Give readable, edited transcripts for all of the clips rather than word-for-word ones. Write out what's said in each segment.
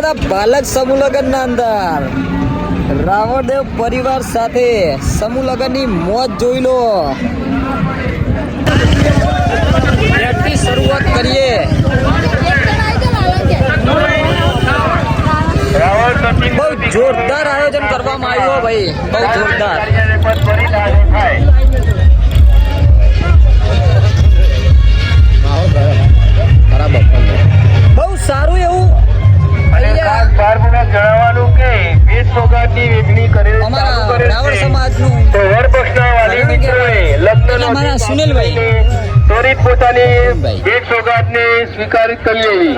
ગયા હતા બાલક સમૂહ લગ્ન ના અંદર રાવણદેવ પરિવાર સાથે સમૂહ લગ્ન ની મોજ જોઈ લો. આજથી શરૂઆત કરીએ. બહુ જોરદાર આયોજન કરવામાં આવ્યું ભાઈ, બહુ જોરદાર. બહુ સારું એવું જણાવવાનું કે અમારા રાવણ સમાજનું અમારા સુનિલભાઈ ત્વરિત પોતાની ભેટ સોગાદને સ્વીકારિત કરી લેવી.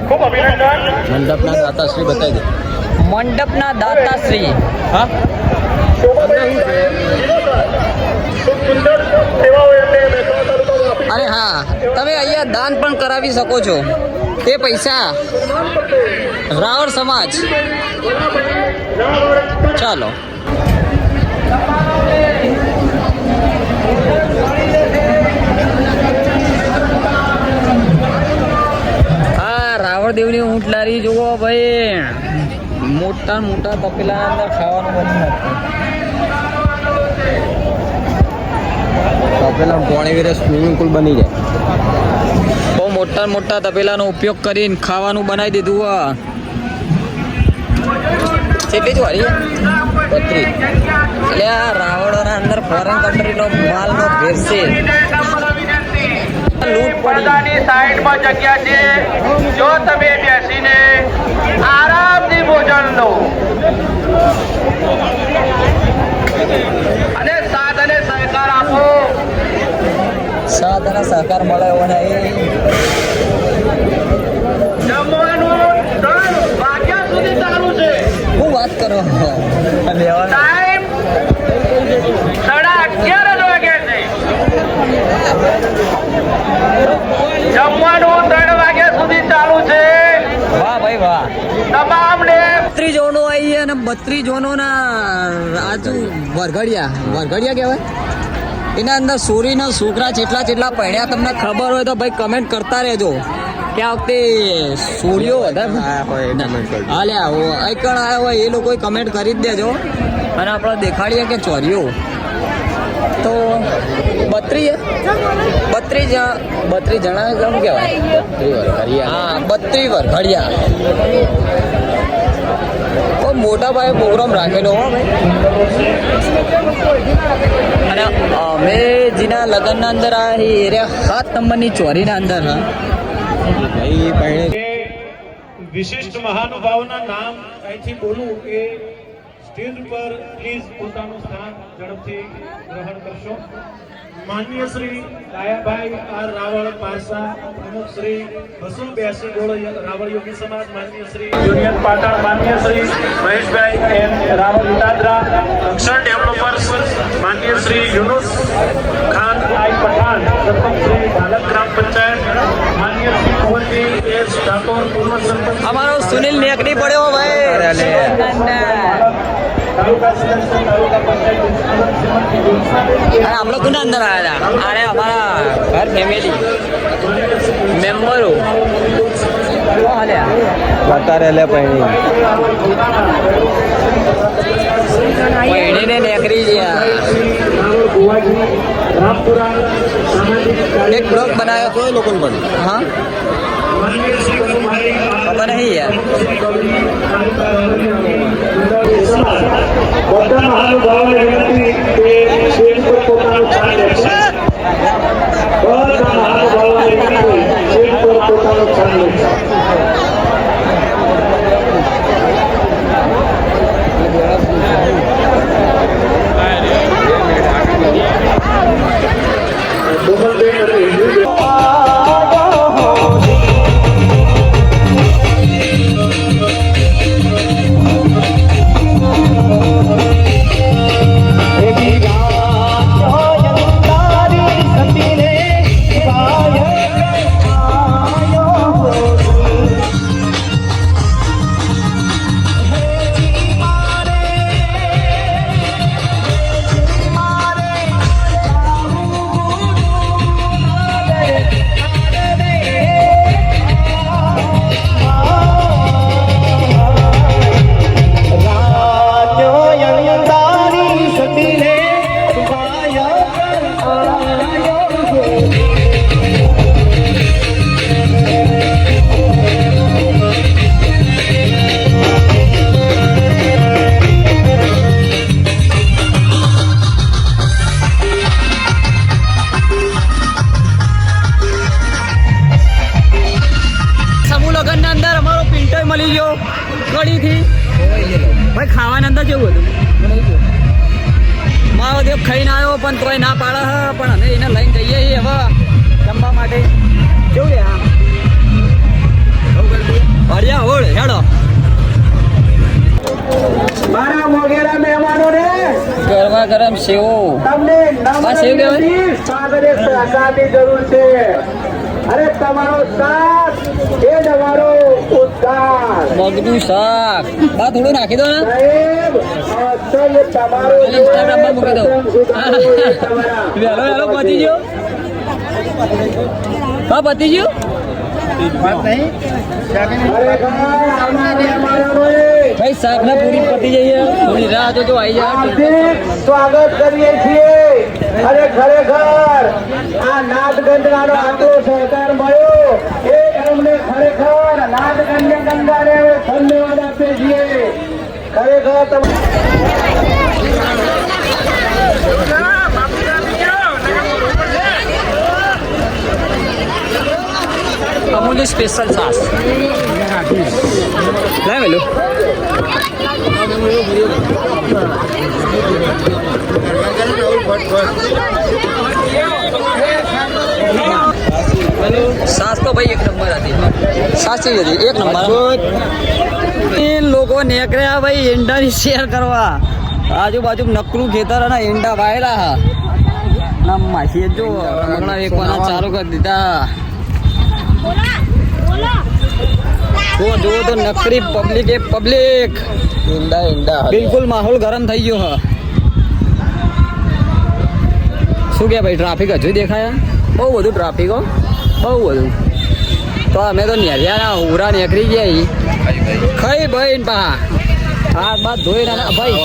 ખૂબ અભિનંદન. મંડપના દાતાશ્રી બતાવી દે. મંડપના દાતાશ્રી હા અરે હા, તમે અહીંયા દાન પણ કરાવી શકો છો. તે પૈસા રાવણ સમાજ. ચાલો આ રાવણદેવની ઊંટ લારી જુઓ ભાઈ. મોટા મોટા તપેલા અંદર ખાવાનું બની નાખતું. તપેલા પોણી વીરે સ્વિમિંગ પુલ બની જાય. બહુ મોટા મોટા તપેલાનો ઉપયોગ કરીને ખાવાનું બનાવી દીધું. કેટલી જ વાળી 32. એટલે આ રાવણોના અંદર ફોરેન કન્ટ્રીનો માલનો ભેરસેળ. પડદાની સાઈડમાં જગ્યા છે. જો તમે બેસીને આરામથી ભોજન લો અને સાથ અને સહકાર આપો. સાથ અને સહકાર મળે એવો નહીં. જમવાનું 3 વાગ્યા સુધી ચાલુ છે. હું વાત કરો ટાઈમ 11:30 વાગે છે. જમવાનું 3 વાગ્યા સુધી ચાલુ છે. વાહ ભાઈ વાહ. તમામ ને 32 જોનો આવી અને 32 જોનો ના આજુ વરઘડિયા કહેવાય. એના અંદર સોરીના છોકરા જેટલા પડ્યા તમને ખબર હોય તો ભાઈ કમેન્ટ કરતા રહેજો કે આ વખતે સોરીઓ વધારે હાલ્યા આઈકણ આવ્યા હોય એ લોકોએ કમેન્ટ કરી જ દેજો અને આપણે દેખાડીએ કે ચોરીઓ તો 32 જણા કેમ કહેવાય. હા 32 વરઘડિયા. તો મોટા ભાઈ પ્રોગ્રામ રાખેલો હો ભાઈ. અને અમે જેના લગ્નના અંદર આ એરિયા 7 નંબરની ચોરીના અંદર હા વિશિષ્ટ મહાનુભાવોના નામ અહીંથી બોલું એ સ્ટેજ પર પ્લીઝ પોતાનું સ્થાન ઝડપથી ગ્રહણ કરશો. માનનીય શ્રી દાયાભાઈ આર રાવળ પારસા, પ્રમુખ શ્રી બસો 82 ગોળ રાવળ યોગી સમાજ, માનનીય શ્રી યુનિયન પાટણ, માનનીય શ્રી મહેશભાઈ એમ રાવળ વિટાદરા, અક્ષર ડેવલપર્સ, માનનીય શ્રી યુનુસ ખાન આઈ પઠાણ, સરપંચ શ્રી ધાલક ગ્રામ પંચાયત, માનનીય શ્રી કુંવરજી એસ ઠાકોર, પૂર્વ સરપંચ અમારો સુનિલ નેકડી પડ્યો ભાઈ. हम लोग कुना अंदर आया था. अरे हमारा घर फैमिली मेंबरो बता रहे पहनी ने नेकरी एक ब्लॉग बनाया तो लोगों को हाँ पता नहीं यार. બધા મહાનુભાવોને વિનંતી કે સ્ટેજ પર પોતાનું સ્થાન લેશે. બધા મહાનુભાવોને વિનંતી સ્ટેજ પર પોતાનું સ્થાન લેશે. લગન ના અંદર અમારો પિન્ટો મળી ગયો કડીથી ભાઈ. ખાવાના અંદર કેવું હતું? મારો દેવ ખાઈને આવ્યો પણ તોય ના પાડે હ. પણ અમે એને લઈને જઈએ છીએ હવે જમવા માટે. કેવું રે? હા હળિયા હોળ હેડો. મારા મોગેરા મહેમાનોને ગરમા ગરમ સેવો. તમને આ સેવ કહેવાય? સ્વાગતે સહકારની જરૂર છે. અરે તમારો સાથ એ જ અમારો ઉદ્ધાર. મગનું શાક બા થોડું નાખી દો ને. સાહેબ અસલ તમારો ઇન્સ્ટાગ્રામ પર મૂકી દો. વહેલો વહેલો પતી ગયો. હા પતી ગયું. ખરેખર અમારા મહેમાનોએ ભાઈ શાક ના પૂરી પતી જઈએ. થોડી રાહ જોજો આવી જાય. હાર્દિક સ્વાગત કરીએ છીએ. અરે ખરેખર આ નાથગંગાનો આટલો સહકાર મળ્યો એ અમને ખરેખર નાથગંગાને ધન્યવાદ આપીએ છીએ. ખરેખર તમે અમૂલ્ય સ્પેશિયલ સાસ લાય મેલું. સાસ તો ભાઈ એક નંબર હતી. સાચી હતી એક નંબર. એ લોકો નીકળ્યા ભાઈ ઈંડાની શેર કરવા. આજુબાજુ નકરું ખેતર અને ઈંડા વાયેલા હા. ના માસી જો રમકડા વેચવાના ચાલુ કરી દીધા. જો તો નકરી પબ્લિક એ પબ્લિક. બિલકુલ માહોલ ગરમ થઈ ગયો હ. શું કે ભાઈ ટ્રાફિક હજુ દેખાય? બહુ બધું ટ્રાફિક હો, બહુ બધું. તો અમે તો નેરિયાના ઉરા નીકળી ગયા. ખાઈ ભાઈ પા હાથ બાદ ધોઈ ના ભાઈ.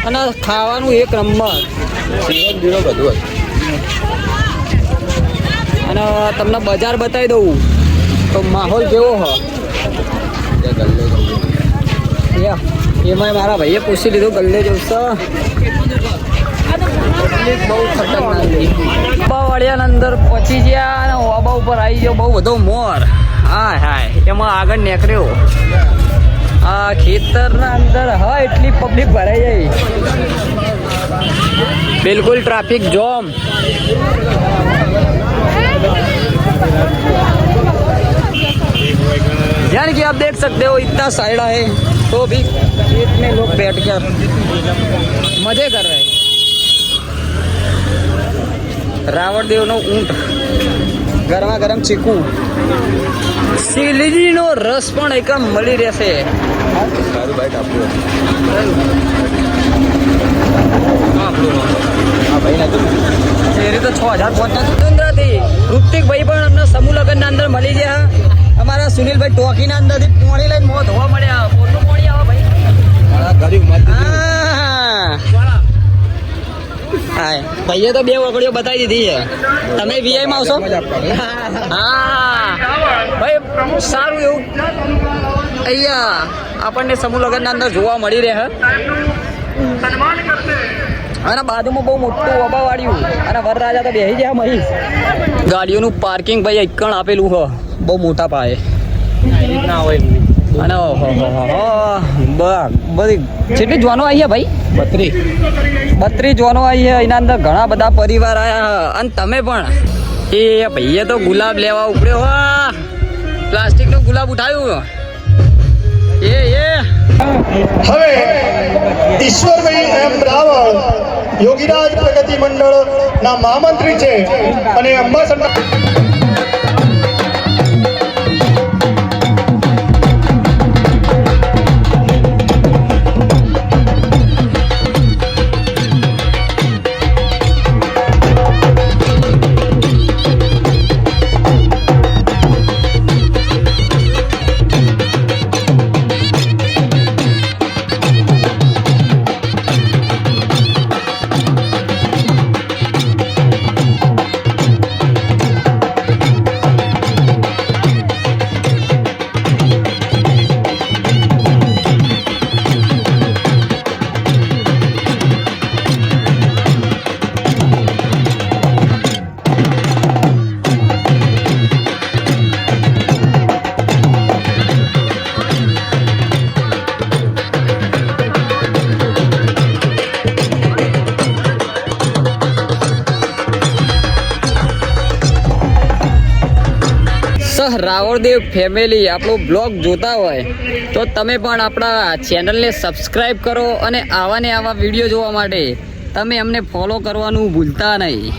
અને ખાવાનું એક નંબર. અને તમને બજાર બતાવી દઉં તો માહોલ કેવો હ. એમાં મારા ભાઈએ પૂછી લીધું ગલ્લે જવું બહુ ખતરનાક. વાડિયાના અંદર પહોંચી ગયા અને ઓબા ઉપર આવી ગયો બહુ બધો મોર. હા હાય એમાં આગળ નીકળ્યો. આ ખેતરના અંદર હા એટલી પબ્લિક ભરાઈ જાય. बिल्कुल ट्रैफिक जाम। यानी कि आप देख सकते हो इतना साइड है तो भी इतने लोग बैठ कर मजे कर रहे हैं। रावण देव नो ऊंट, गरमा गरम चीकू, શીલીજી નો રસ પણ એકમ મળી રહેશે। સારું બાઈટ આપજો હા ભાઈ ના શેરી તો 6050 સુંદરથી ઋતિક ભાઈ પણ અમને સમૂહ લગ્ન ના અંદર મળી ગયા। અમારા સુનિલભાઈ ટોકી ના અંદર થી પોણી લઈને મોત હોવા મળ્યા। બોલનું પોણી આવે ભાઈ ગરીબ મત હા ભાઈએ તો 2 વગડીઓ બતાવી દીધી છે। તમે વીઆઈ માં આવશો? હા ભાઈ સારું એવું અહીંયા આપણને સમૂહ લગ્ન ના અંદર જોવા મળી રહે। અને બાજુમાં બહુ મોટું ઓબા વાળ્યું અને વરરાજા તો બેસી ગયા મહી। ગાડીઓનું પાર્કિંગ ભાઈ એકણ આપેલું હ બહુ મોટા પાયે ના હોય। અને બધી કેટલી જોવાનો આવી ભાઈ 32 જોવાનો આવી એના અંદર ઘણા બધા પરિવાર આવ્યા। અને તમે પણ એ ભાઈએ તો ગુલાબ લેવા ઉપડ્યો પ્લાસ્ટિક નું ગુલાબ ઉઠાવ્યું એ હવે ઈશ્વરભાઈ એમ રાવળ યોગીરાજ પ્રગતિ મંડળ ના મહામંત્રી છે અને અંબાસંડા સહ રાવળદેવ ફેમિલી આપણો બ્લોગ જોતા હોય તો તમે પણ આપણા ચેનલને સબસ્ક્રાઈબ કરો અને આવા ને આવા વિડીયો જોવા માટે તમે અમને ફોલો કરવાનું ભૂલતા નહીં.